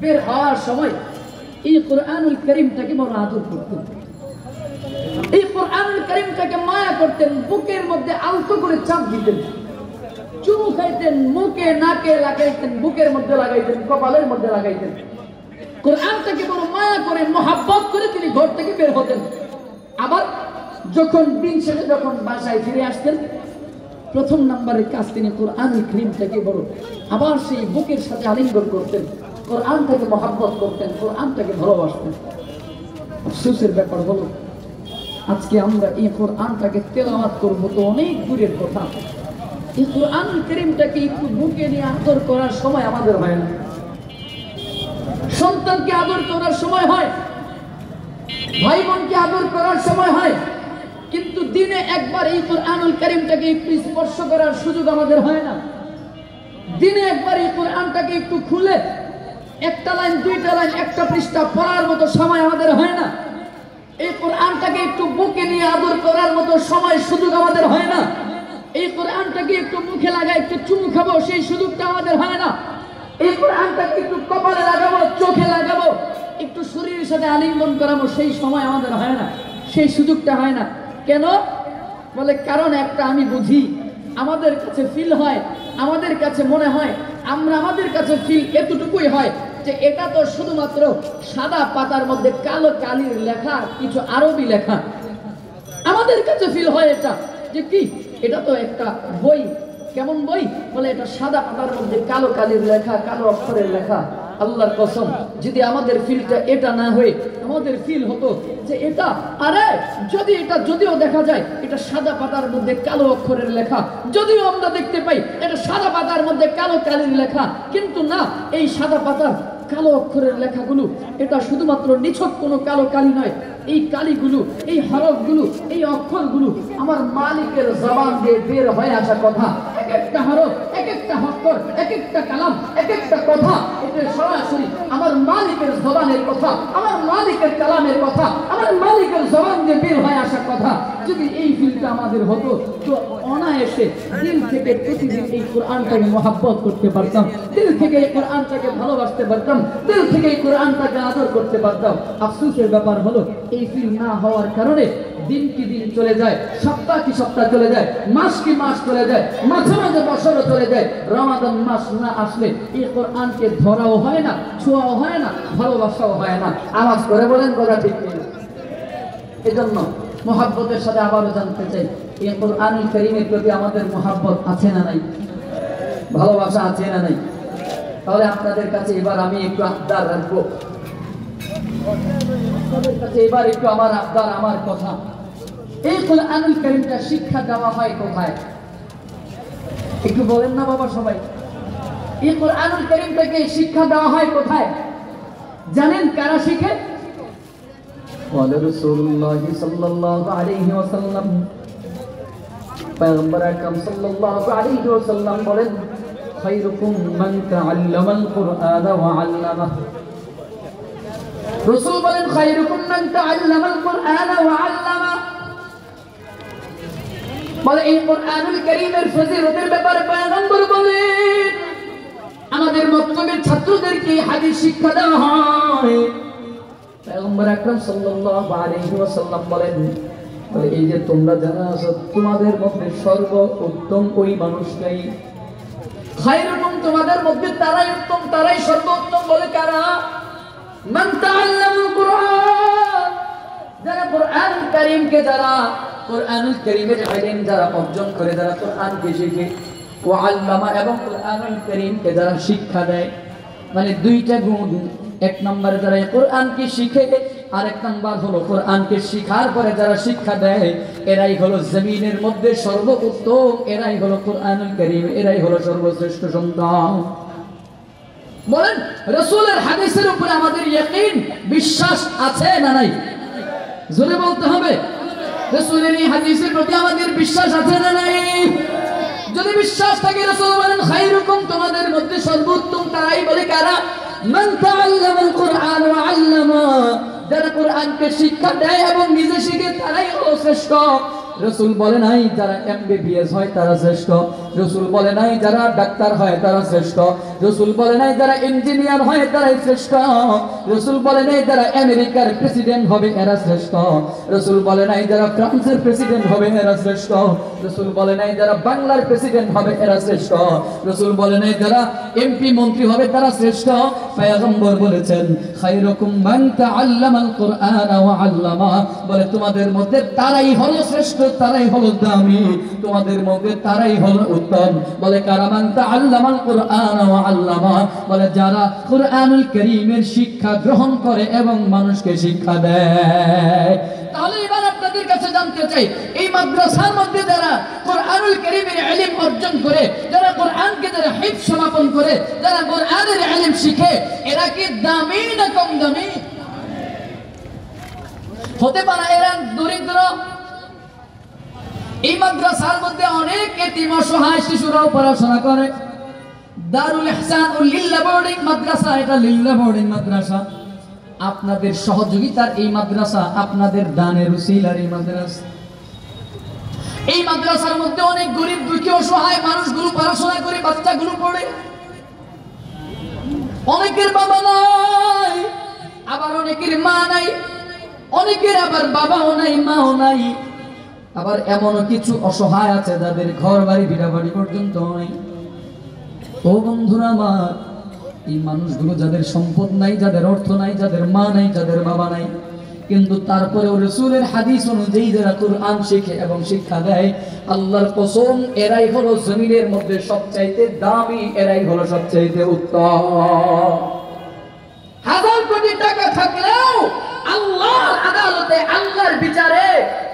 বের হওয়ার সময় এই কোরআনুল কারীমটাকে বড় আদর করতেন, এই কোরআনুল কারীমটাকে মায়া করতেন, বুকের মধ্যে আলতো করে চাপ দিতেন, চুমু খাইতেন, মুখে নাকে লাগাইতেন, বুকের মধ্যে লাগাইতেন, কপালের মধ্যে লাগাইতেন। কোরআনটাকে বড় মায়া করে মহাব্বত করে তিনি ঘর থেকে বের হতেন। আবার যখন দিন শেষে যখন বাসায় ফিরে আসতেন, প্রথম নাম্বারের কাজ তিনি কোরআনুল কারীমটাকে বড় আবার সেই বুকের সাথে আলিঙ্গন করতেন, কোরআনটাকে মহাব্বত করতেন, কোরআনটাকে ভালোবাসতেন। আফসোসের ব্যাপার হলো আজকে আমরা এই কোরআনটাকে তেলাওয়াত করব তো অনেক দূরের কথা, এই কোরআনুল কারীমটাকে একটু বুকে নিয়ে আদর করার সময় আমাদের হয় না। সন্তানকে আদর করার সময় হয়, ভাই বোনকে আদর করার সময় হয়, কিন্তু দিনে একবার এই কোরআনুল কারীমটাকে একটু স্পর্শ করার সুযোগ আমাদের হয় না। দিনে একবার এই কোরআনটাকে একটু খুলে একটা লাইন, দুইটা লাইন, একটা পৃষ্ঠা পড়ার মতো সময় আমাদের হয় না। এই কোরআনটাকে একটু বুকে নিয়ে আদর করার মতো সময় সুযোগ আমাদের হয় না। এই কোরআনটাকে একটু মুখে লাগা একটু চুমু খাবো সেই সুযোগটা আমাদের হয় না। এই কোরআনটাকে একটু কপালে লাগাবো, চোখে লাগাবো, একটু শরীরের সাথে আলিঙ্গন করাবো সেই সময় আমাদের হয় না, সেই সুযোগটা হয় না। কেন বলে? কারণ একটা আমি বুঝি, আমাদের কাছে ফিল হয়, আমাদের কাছে মনে হয়, আমাদের কাছে ফিল এতটুকুই হয় যে এটা তো শুধুমাত্র সাদা পাতার মধ্যে কালো কালির লেখা, কিছু আরবি লেখা। আমাদের কাছে ফিল হয় এটা যে কি, এটা তো একটা বই। কেমন বই? বলে এটা সাদা পাতার মধ্যে কালো কালির লেখা, কালো অক্ষরের লেখা। আল্লাহর কসম, যদি আমাদের ফিলটা এটা না হয়ে আমাদের ফিল হতো যে এটা, আরে যদি এটা, যদিও দেখা যায় এটা সাদা পাতার মধ্যে কালো অক্ষরের লেখা, যদিও আমরা দেখতে পাই এটা সাদা পাতার মধ্যে কালো কালির লেখা, কিন্তু না, এই সাদা পাতার কালো অক্ষরের লেখাগুলো এটা শুধুমাত্র নিছক কোনো কালো কালি নয়। এই কালিগুলো, এই হরফগুলো, এই অক্ষরগুলো আমার মালিকের জবান দিয়ে বের হয়ে আসা কথা। এক একটা হরফ, এক একটা অক্ষর, এক একটা কালাম, এক একটা কথা, এটা সরাসরি আমার মালিকের জবানের কথা, আমার মালিকের কালামের কথা, আমার মালিকের জবান দিয়ে বের হয়ে আসা কথা। যদি এই ফিলটা আমাদের হতো তো অনায়াসে দিল থেকে প্রতিদিন এই কোরআনটাকে মহাব্বত করতে পারতাম, দিল থেকে এই কোরআনটাকে ভালোবাসতে পারতাম, দিল থেকে এই কোরআনটাকে আদর করতে পারতাম। আফসোসের ব্যাপার হলো এই ফিল না হওয়ার কারণে দিন কি দিন চলে যায়, সপ্তাহ কি সপ্তাহ চলে যায়, মাস কি মাস চলে যায়, মাঝে মাঝে বছরও চলে যায়। রমাদান মাস না আসলে এই কোরআনকে ধরাও হয় না, ছোঁয়াও হয় না, ভালোবাসাও হয় না। আওয়াজ করে বলেন কথা ঠিক নেই। এজন্য মহাব্বতের সাথে আবারও জানতে চাই, এই কোরআনুল কারীমের প্রতি আমাদের মহাব্বত আছে না নাই, ভালোবাসা আছে না নাই? তাহলে আপনাদের কাছে এবার আমি একটু আবদার রাখবো, আপনাদের কাছে এবার একটু আমার আবদার, আমার কথা, এই কোরআনুল কারীমটা শিক্ষা দেওয়া হয় কোথায়? একটু বলেন না বাবা সবাই, এই কোরআনুল কারীমটাকে শিক্ষা দেওয়া হয় কোথায়? জানেন কারা শিখে? রাসূলুল্লাহ সাল্লাল্লাহু আলাইহি ওয়াসাল্লাম, পয়গম্বর আকরাম সাল্লাল্লাহু আলাইহি ওয়াসাল্লাম বলেন, খায়রুকুম মান তাআল্লামাল কুরআন ওয়া আল্লামাহু। রাসূল বলেন, খায়রুকুম মান তাআল্লামাল কুরআন ওয়া আল্লামাহু। বলে এই কোরআনুল কারীমের ফজিলতের ব্যাপারে পয়গম্বর বলেন, আমাদের মক্তবের ছাত্রদেরকে হাদিস শিক্ষা দেওয়া হয়। পয়গম্বর আকরাম সাল্লাল্লাহু আলাইহি ওয়াসাল্লাম বলেন, এই যে তোমরা যারা আছো তোমাদের মধ্যে সর্বোত্তম ওই মানুষটাই, খায়রুকুম তোমাদের মধ্যে তারাই উত্তম, তারাই সর্বোত্তম। বলে কারা? মান তাআল্লামাল কুরআন, যারা কোরআনুল কারীমকে, যারা কোরআনুল কারীমের ইলম যারা অর্জন করে, যারা কোরআনকে শিখে, ওয়া আল্লামা, এবং কোরআনুল কারীমকে যারা শিক্ষা দেয়। মানে দুইটা গুণ, এক নম্বরে যারা কোরআনকে শিখে, আর এক নম্বর হলো কোরআনকে শিখার পরে যারা শিক্ষা দেয়, এরাই হলো জমিনের মধ্যে সর্বোত্তম, এরাই হলো কোরআনুল কারীম, এরাই হলো সর্বশ্রেষ্ঠ সন্তান। বলেন রাসূলের হাদিসের উপরে আমাদের ইয়াকিন, বিশ্বাস আছে না নাই? জোরে বলতে হবে, রাসূলের এই হাদিসের প্রতি আমাদের বিশ্বাস আছে না নাই? যদি বিশ্বাস থাকে, রাসূল বলেন খায়রুকুম তোমাদের মধ্যে সর্বোত্তম তারাই। বলে কারা? মান তাআল্লামাল কুরআন ওয়া আল্লামা, যারা কোরআনকে শিক্ষা দেয় এবং নিজে শিখে, তারাই হলো শ্রেষ্ঠ। রাসূল বলে নাই যারা এমবিবিএস হয় তারা শ্রেষ্ঠ, রাসূল বলে নাই যারা ডাক্তার হয় তারা শ্রেষ্ঠ, রাসূল বলে নাই যারা ইঞ্জিনিয়ার হয় তারাই শ্রেষ্ঠ, রাসূল বলে নাই যারা আমেরিকার প্রেসিডেন্ট হবে এরা শ্রেষ্ঠ, রাসূল বলে নাই যারা ফ্রান্সের প্রেসিডেন্ট হবে এরা শ্রেষ্ঠ, রাসূল বলে নাই যারা বাংলার প্রেসিডেন্ট হবে এরা শ্রেষ্ঠ, রাসূল বলে নাই যারা এমপি মন্ত্রী হবে তারা শ্রেষ্ঠ। পয়গম্বর বলেছেন খায়রুকুম মান তাআল্লামাল কুরআন ওয়া আল্লামা, বলে তোমাদের মধ্যে তারাই হলো শ্রেষ্ঠ, তারাই হলো দামি, তোমাদের মধ্যে তারাই হলো উত্তম। বলে কারা? মান তাআল্লামাল কুরআন ওয়া আল্লামা, বলে যারা কুরআনুল কারীমের শিক্ষা গ্রহণ করে এবং মানুষকে শিক্ষা দেয়। তাহলে এবার আপনাদের কাছে জানতে চাই, এই মাদ্রাসার মধ্যে যারা কুরআনুল কারীমের ইলম অর্জন করে, যারা কুরআনকে যারা হিফজ সমাপন করে, যারা কুরআনের ইলম শিখে, এরা কি দামি না কম দামি? হতে পারে এরা দরিদ্র। এই মাদ্রাসার মধ্যে অনেক এতিম অসহায় শিশুরাও পড়াশোনা করে। দারুল ইহসান ও লিল্লাহ বোর্ডিং মাদ্রাসা, এটা লিল্লাহ বোর্ডিং মাদ্রাসা। আপনাদের সহযোগিতার এই মাদ্রাসা, আপনাদের দানের উসিলার এই মাদ্রাসা। এই মাদ্রাসার মধ্যে অনেক গরিব দুঃখী অসহায় মানুষগুলো পড়াশোনা করে, বাচ্চাগুলো পড়ে। অনেকের বাবা নাই, আবার অনেকের মা নাই, অনেকের আবার বাবাও নাই, মাও নাই। আবার এমনও কিছু অসহায় আছে যাদের ঘর বাড়ি ভিটা বাড়ি পর্যন্ত নাই। ও বন্ধুরা আমার, এই মানুষগুলো যাদের সম্পদ নাই, যাদের অর্থ নাই, যাদের মা নাই, যাদের বাবা নাই, কিন্তু তারপরেও রাসূলের হাদিস অনুযায়ী যারা কুরআন শিখে এবং শিক্ষা দেয়, আল্লাহর কসম এরাই হলো জমিনের মধ্যে সবচাইতে দামি, এরাই হলো সবচাইতে উত্তম। হাজার কোটি টাকা থাকলেও আল্লাহর আদালতে, আল্লাহর বিচারে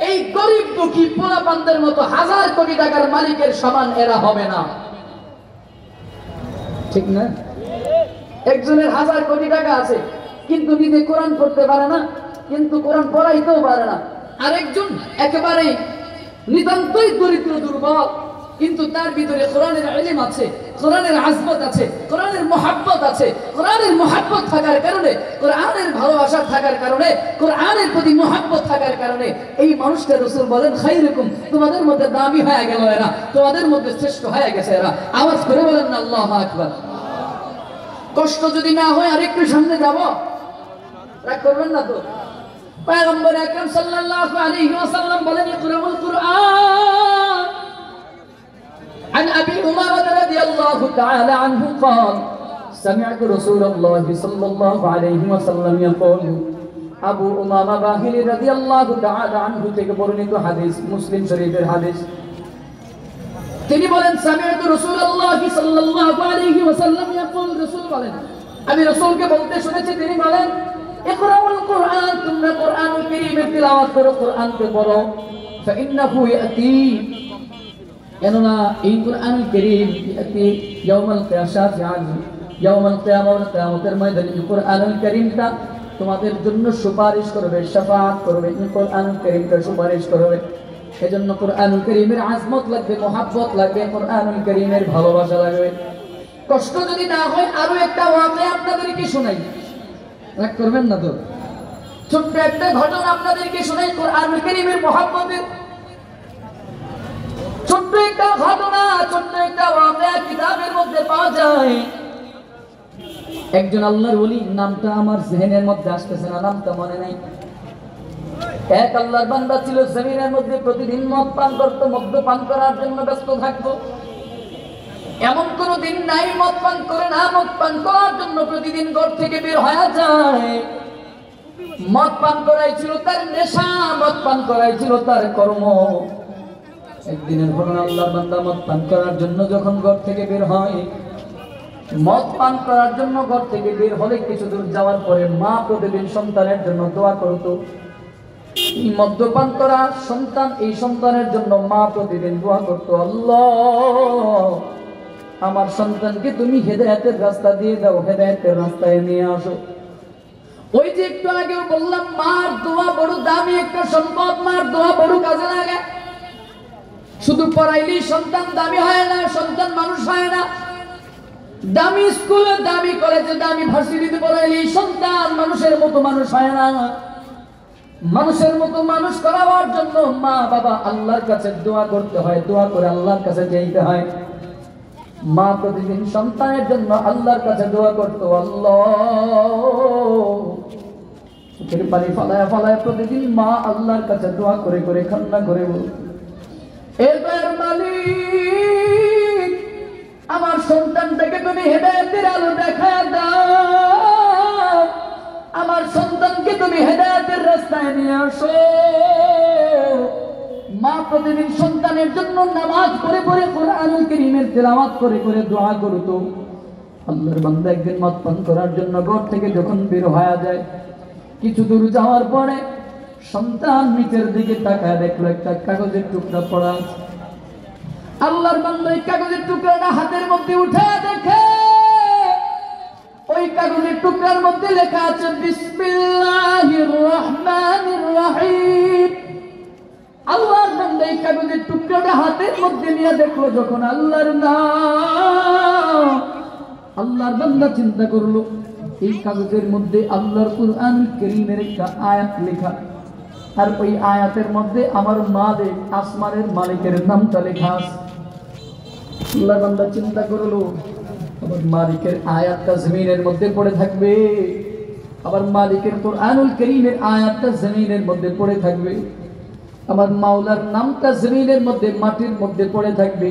এই গরিব দুঃখী পোলাপানদের মতো হাজার কোটি টাকার মালিকের সমান এরা হবে না। ঠিক না? একজনের হাজার কোটি টাকা আছে কিন্তু নিজে কোরআন পড়তে পারে না, কিন্তু কোরআন পড়াইতেও পারে না। আরেকজন একেবারে নিতান্তই দরিদ্র দুর্বল, কিন্তু তার ভিতরে কোরআনের ইলম আছে, কোরআনের আজমত আছে, কোরআনের মুহাব্বত আছে। কোরআনের মুহাব্বত থাকার কারণে, কোরআনের ভালোবাসা থাকার কারণে, কোরআনের প্রতি মুহাব্বত থাকার কারণে এই মানুষটা রাসূল বলেন খায়রুকুম, তোমাদের মধ্যে দামি হয়ে গেল এরা, তোমাদের মধ্যে শ্রেষ্ঠ হয়ে গেছে এরা। আওয়াজ করে বলেন না আল্লাহু আকবার। কষ্ট যদি না হয় আরেকটু সামনে যাব, রাগ করবেন না তো? পয়গম্বর আকরাম সাল্লাল্লাহু আলাইহি ওয়াসাল্লাম বলেন ইকরাউল কুরআন। عن أبي أمامة رضي الله تعالى عنه قال سمعت رسول الله صلى الله عليه وسلم يقول, আবু উমামা বাহিলি রাদিয়াল্লাহু তাআলা আনহু থেকে বর্ণিত হাদিস, মুসলিম শরীফের হাদিস। তিনি বলেন সামিআতু রাসূলুল্লাহ সাল্লাল্লাহু আলাইহি ওয়াসাল্লাম ইয়াকুল, রাসূল বলেন, আমি রাসূলকে বলতে শুনেছি, তিনি বলেন ইকরাউল কুরআন, তোমরা কুরআনুল কারীমের তিলাওয়াত করো, কুরআনকে পড়ো। ফাইন্নাহু ইয়াতি, কেননা এই কুরআনুল কারীম ইয়াতি ইয়াউমাল কিয়ামাহ, ইয়াউমাল কিয়ামাহ, কিয়ামতের ময়দানে এই কুরআনুল কারীমটা তোমাদের জন্য সুপারিশ করবে, শাফাআত করবে, এই কুরআনুল কারীমটা সুপারিশ করবে। এজন্য কুরআনুল কারীমের আজমত লাগবে, মুহাব্বত লাগবে, কুরআনুল কারীমের ভালোবাসা লাগবে। কষ্ট যদি না হয় আরো একটা ওয়াকিয়া আপনাদেরকে শোনাই, রাগ করবেন না তো? ছোট্ট একটা ঘটনা আপনাদেরকে শোনাই কুরআনুল কারীমের মুহাব্বতের। ছোট্ট একটা ঘটনা, ছোট্ট একটা ওয়াকিয়া কিতাবের মধ্যে পাওয়া যায়। একজন আল্লাহর ওলি, নামটা আমার জেহেনের মধ্যে আসতেছে না, নামটা মনে নাই। এক আল্লাহর বান্দা ছিল, জমিনের মধ্যে প্রতিদিন মদ পান করত, মদ্যপান করার জন্য ব্যস্ত থাকতো। এমন কোন দিন নাই মদ পান করে না, মদ পান করার জন্য প্রতিদিন ঘর থেকে বের হয়ে যায়। মদ পান করাই ছিল তার নেশা, মদ পান করাই ছিল তার কর্ম। একদিনের ঘটনা, আল্লাহর বান্দা মদ পান করার জন্য যখন ঘর থেকে বের হয়, মদ পান করার জন্য ঘর থেকে বের হলে কিছু দূর যাওয়ার পরে মা প্রতিদিন সন্তানের জন্য দোয়া করত। এই মদ্যপান করা সন্তান, এই সন্তানের জন্য মা প্রতিদিন দোয়া করত, আল্লাহ আমার সন্তানকে তুমি হেদায়েতের রাস্তা দিয়ে দাও, হেদায়েতের রাস্তায় নিয়ে আসো। ওই যে একটু আগেও বললাম, মার দোয়া বড় দামি একটা সম্পদ, মার দোয়া বড় কাজে লাগে। শুধু পড়াইলেই সন্তান দামি হয় না, সন্তান মানুষ হয় না। দামি স্কুলে, দামি কলেজে, দামি ভার্সিটিতে পড়াইলেই সন্তান মানুষের মতো মানুষ হয় না। মানুষের মতো মানুষ করার জন্য মা বাবা আল্লাহর কাছে দোয়া করতে হয়, দোয়া করে আল্লাহর কাছে চাইতে হয়। মা প্রতিদিন সন্তানের জন্য আল্লাহর কাছে দোয়া করতো, আল্লাহ, চোখের পানি ফালায় ফালায় প্রতিদিন মা আল্লাহর কাছে দোয়া করে করে কান্না করে বলতো, এবার মালিক আমার সন্তানটাকে তুমি হেদায়েতের আলো দেখা দাও, আমার সন্তানকে তুমি হেদায়েতের রাস্তায় নিয়ে আসো। মা প্রতিদিন সন্তানের জন্য নামাজ পড়ে পড়ে কোরআনুল কারীমের তেলাওয়াত করে করে দোয়া করতো। আল্লাহর বান্দা একদিন মদ পান করার জন্য ঘর থেকে যখন বের হয়ে যায়, কিছু দূর যাওয়ার পরে সন্তান নিচের দিকে তাকায় দেখলো একটা কাগজের টুকরা পড়া আছে। আল্লাহর বান্দা এই কাগজের টুকরাটা হাতের মধ্যে উঠে দেখে ওই কাগজের টুকরার মধ্যে লেখা আছে বিসমিল্লাহির রহমানির রহিম। আল্লাহর বান্দা এই কাগজের টুকরাটা হাতের মধ্যে নিয়ে দেখলো যখন আল্লাহর নাম, আল্লাহর বান্দা চিন্তা করলো এই কাগজের মধ্যে আল্লাহর কুরআনুল কারীমের একটা আয়াত লেখা, আর ওই আয়াতের মধ্যে আমার মালিক আসমানের মালিকের নামটা লেখা আছে। আল্লাহর বান্দা চিন্তা করলো আমার মালিকের আয়াতটা জমিনের মধ্যে পড়ে থাকবে, আমার মালিকের কুরআনুল কারীমের আয়াতটা জমিনের মধ্যে পড়ে থাকবে, আমার মাওলার নামটা জমিনের মধ্যে মাটির মধ্যে পড়ে থাকবে,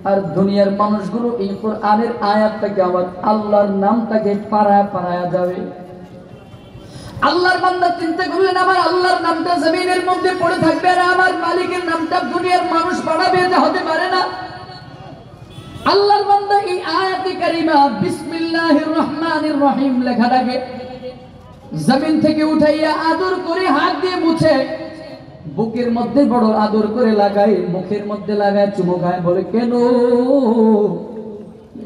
আর দুনিয়ার মানুষগুলো এই কোরআনের আয়াতটাকে আমার আল্লাহর নামটাকে পাড়ায় পাড়ায় যাবে। আল্লাহর বান্দা চিন্তা করলেন আমার আল্লাহর নামটা জমিনের মধ্যে পড়ে থাকবে আর আমার মালিকের নামটা দুনিয়ার মানুষ পাড়াবে, এটা হতে পারে না। আল্লাহর বান্দা এই আয়াতে কারিমা বিসমিল্লাহির রহমানির রহিম লেখাটাকে জমিন থেকে উঠাইয়া আদর করে হাত দিয়ে মুছে বুকের মধ্যে বড় আদর করে লাগায়, মুখের মধ্যে লাগায়, চুমু খায়, বলে কেন?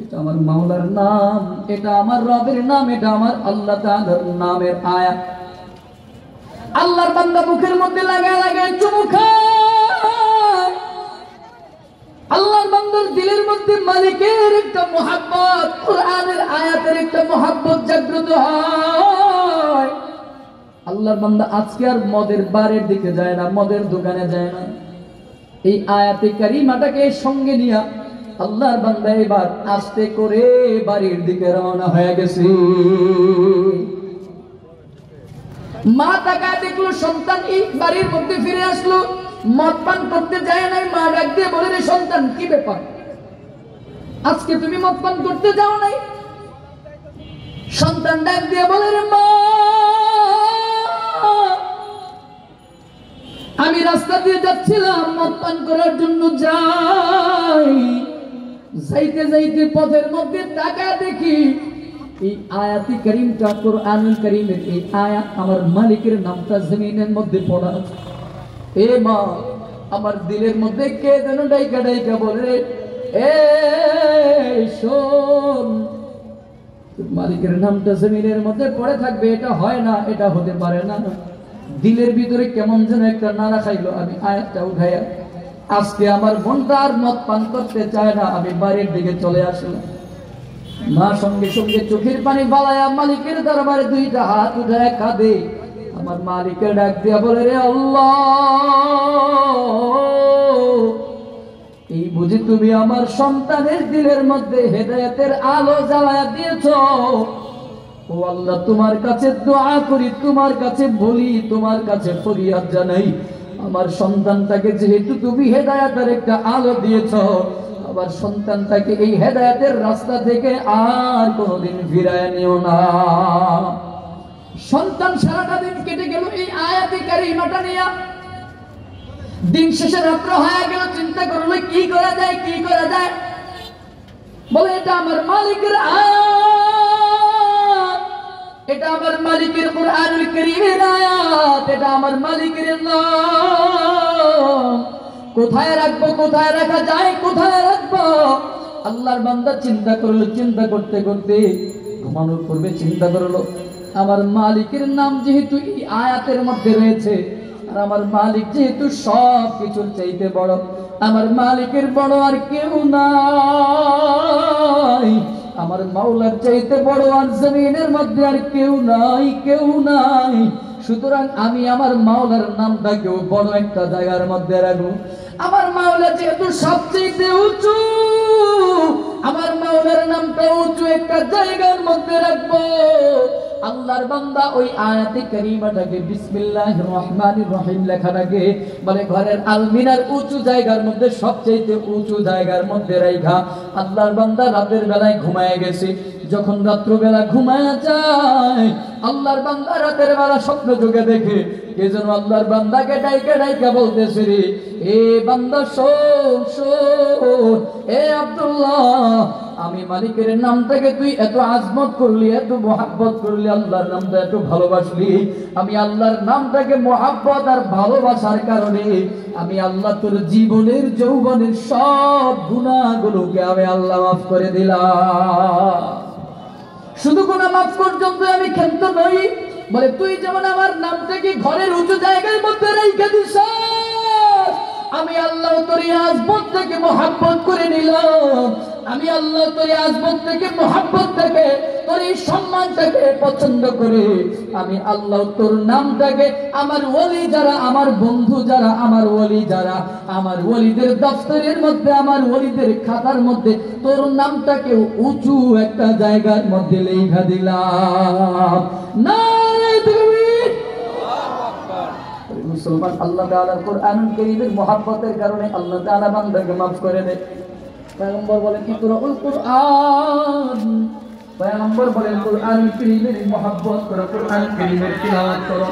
এটা আমার মাওলার নাম, এটা আমার রবের নাম, এটা আমার আল্লাহ তাআলার নামের আয়াত। আল্লাহর বান্দা মুখের মধ্যে লাগায় লাগায় চুমু খায়। আল্লাহর বান্দার দিলের মধ্যে মালিকের একটা মুহাব্বত, কোরআনের আয়াতের একটা মুহাব্বত জাগ্রত হয়। আল্লাহর বান্দা আজকে আর মদের বারের দিকে যায় না, মদের দোকানে যায় না, এই আয়াতে কারিমাটাকে সঙ্গে নিয়ে আল্লাহর বান্দা এবার আস্তে করে বাড়ির দিকে রওনা হয়ে গেছে। মা তাকায় দেখলো সন্তান এই বাড়ির মধ্যে ফিরে আসলো, মদ পান করতে যায় নাই। মা ডাক দিয়ে বলে, রে সন্তান, কি ব্যাপার, আজকে তুমি মদ পান করতে যাও নাই? সন্তান ডাক দিয়ে বলে, রে মা, আমি রাস্তা দিয়ে যাচ্ছিলাম মদ পান করার জন্য, যাইতে যাইতে পথের মধ্যে তাকায় দেখি এই আয়াতে কারীমটা, কোরআনুল কারীমের এই আয়াত আমার মালিকের নামটা জমিনের মধ্যে পড়া আছে। এ মা, আমার দিলের মধ্যে কে যেন ডাইকা ডাইকা বলে, এই শোন, মালিকের নামটা জমিনের মধ্যে পড়ে থাকবে, এটা হয় না, এটা হতে পারে না। দিলের ভিতরে কেমন যেন একটা নাড়া খাইলো। আমি আয়াতটা উঠাইয়া আজকে আমার বোনটা আর মদ পান করতে চায় না, আমি বাড়ির দিকে চলে আসলাম। মা সঙ্গে সঙ্গে চোখের পানি বালায়া মালিকের দরবারে দুইটা হাত উঠায় কাঁদে। আমার মালিকের ডাক দিয়া বলে, রে আল্লাহ, এই বুঝি তুমি আমার সন্তানের দিলের মধ্যে হেদায়েতের আলো জ্বালায়া দিয়েছো। ও আল্লাহ, তোমার কাছে দোয়া করি, তোমার কাছে বলি, তোমার কাছে ফরিয়াদ জানাই, আমার সন্তানটাকে যেহেতু তুমি হেদায়েতের একটা আলো দিয়েছো, আমার সন্তানটাকে এই হেদায়েতের রাস্তা থেকে আর কোনোদিন ফিরায় নিও না। সন্তান সারাটা দিন কেটে গেল এই আয়াতে কারিমাটা নিয়ে। দিন শেষে রাত্র হয়ে গেল, চিন্তা করলো কি করা যায়, কি করা যায়। বলে, এটা আমার মালিকের আয়াত, এটা আমার মালিকের কোরআনুল কারীমের আয়াত, এটা আমার মালিকের নাম, কোথায় রাখবো, কোথায় রাখা যায়, কোথায় রাখবো? আল্লাহর বান্দা চিন্তা করলো, চিন্তা করতে করতে ঘুমানোর পূর্বে চিন্তা করলো, আমার মালিকের নাম যেহেতু এই আয়াতের মধ্যে রয়েছে, আর আমার মালিক যেহেতু সব কিছুর চাইতে বড়, আমার মালিকের বড় আর কেউ নাই, আমার মাওলার চাইতে বড় আর জমিনের মধ্যে আর কেউ নাই, কেউ নাই। সুতরাং আমি আমার মাওলার নামটাকেও বড় একটা জায়গার মধ্যে রাখবো। আমার মাওলা যেহেতু সবচেয়ে উঁচু, আমার মাওলার নামটা উঁচু একটা জায়গার মধ্যে রাখবো। আল্লাহর বান্দা ওই আয়াতে কারিমাটাকে বিসমিল্লাহির রহমানির রহিম লেখাটাকে বলে ঘরের আলমিনার উঁচু জায়গার মধ্যে, সবচেয়ে উঁচু জায়গার মধ্যে রাইখা আল্লাহর বান্দা রাতের বেলায় ঘুমায় গেছে। যখন রাত্রবেলা ঘুমায় যায়, আল্লাহর বান্দা রাতের বেলা স্বপ্ন যোগে দেখে কে যেন আল্লাহর বান্দাকে ডাইকা ডাইকা বলতেছে, রে এ বান্দা শোন শোন, এ আব্দুল্লাহ, আমি মালিকের নামটাকে তুই এত আজমত করলি, এত মোহাব্বত করলি, আল্লাহর নামটা এত ভালোবাসলি, আমি আল্লাহর নামটাকে মোহাব্বত আর ভালোবাসার কারণে আমি আল্লাহ তোর জীবনের যৌবনের সব গুনাহগুলোকে আমি আল্লাহ মাফ করে দিলাম। শুধু গুনাহ মাফ পর্যন্ত আমি ক্ষান্ত নই, বলে তুই যেমন আমার নামটাকে ঘরের উঁচু জায়গার মধ্যে রেখে দিস, আমি আল্লাহ তোর আজমত থেকে মোহাব্বত করে নিলাম। আমি আল্লাহ তোর আজমত থেকে মোহাব্বত থেকে তোর এই সম্মানটাকে পছন্দ করে আমি আল্লাহ তোর নামটাকে আমার ওলি যারা, আমার বন্ধু যারা, আমার ওলি যারা, আমার ওলিদের দফতরের মধ্যে, আমার ওলিদের খাতার মধ্যে তোর নামটাকে উঁচু একটা জায়গার মধ্যে লেখা দিলাম। নারায়ে তাকবীর। মুসলমান, আল্লাহ তাআলার কোরআনুল কারীমের মুহাব্বতের কারণে আল্লাহ তাআলা বান্দাকে maaf করে দেয়। পয়গম্বর বলেন ইকরাউল কুরআন, পয়গম্বর বলেন কোরআনুল কারীমের মুহাব্বত করো, কোরআনুল কারীমের তিলাওয়াত করো।